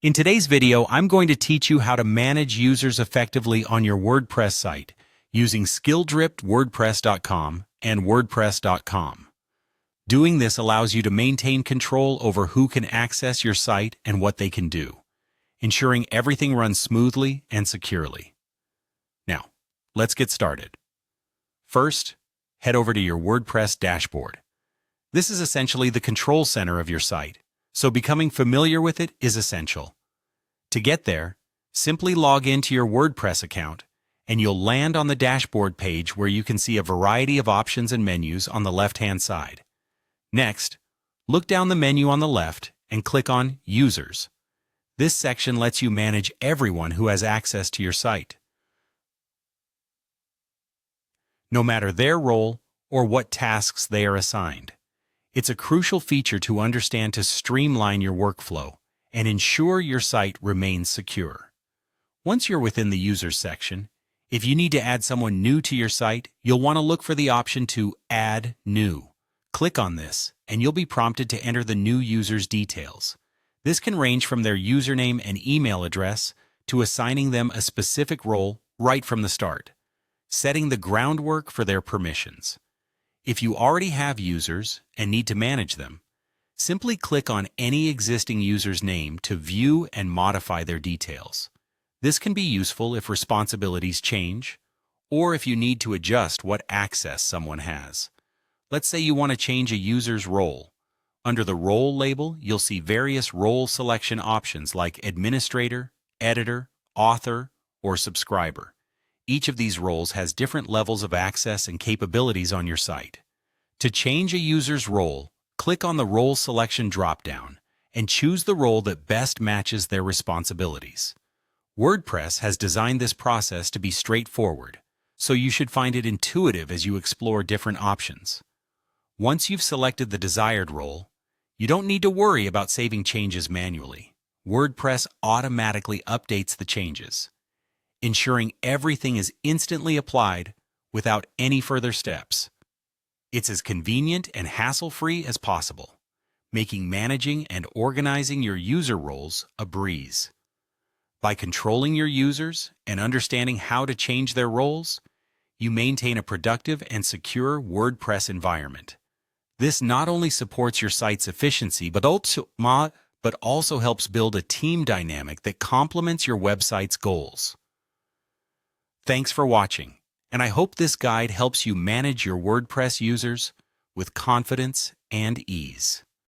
In today's video, I'm going to teach you how to manage users effectively on your WordPress site using skill-dripped-wordpress.com and wordpress.com. Doing this allows you to maintain control over who can access your site and what they can do, ensuring everything runs smoothly and securely. Now, let's get started. First, head over to your WordPress dashboard. This is essentially the control center of your site, so becoming familiar with it is essential. To get there, simply log into your WordPress account, and you'll land on the dashboard page where you can see a variety of options and menus on the left-hand side. Next, look down the menu on the left and click on Users. This section lets you manage everyone who has access to your site, no matter their role or what tasks they are assigned. It's a crucial feature to understand to streamline your workflow and ensure your site remains secure. Once you're within the Users section, if you need to add someone new to your site, you'll want to look for the option to Add New. Click on this, and you'll be prompted to enter the new user's details. This can range from their username and email address to assigning them a specific role right from the start, setting the groundwork for their permissions. If you already have users and need to manage them, simply click on any existing user's name to view and modify their details. This can be useful if responsibilities change, or if you need to adjust what access someone has. Let's say you want to change a user's role. Under the Role label, you'll see various role selection options like Administrator, Editor, Author, or Subscriber. Each of these roles has different levels of access and capabilities on your site. To change a user's role, click on the Role Selection drop-down and choose the role that best matches their responsibilities. WordPress has designed this process to be straightforward, so you should find it intuitive as you explore different options. Once you've selected the desired role, you don't need to worry about saving changes manually. WordPress automatically updates the changes, ensuring everything is instantly applied without any further steps. It's as convenient and hassle-free as possible, making managing and organizing your user roles a breeze. By controlling your users and understanding how to change their roles, you maintain a productive and secure WordPress environment. This not only supports your site's efficiency, but also helps build a team dynamic that complements your website's goals. Thanks for watching, and I hope this guide helps you manage your WordPress users with confidence and ease.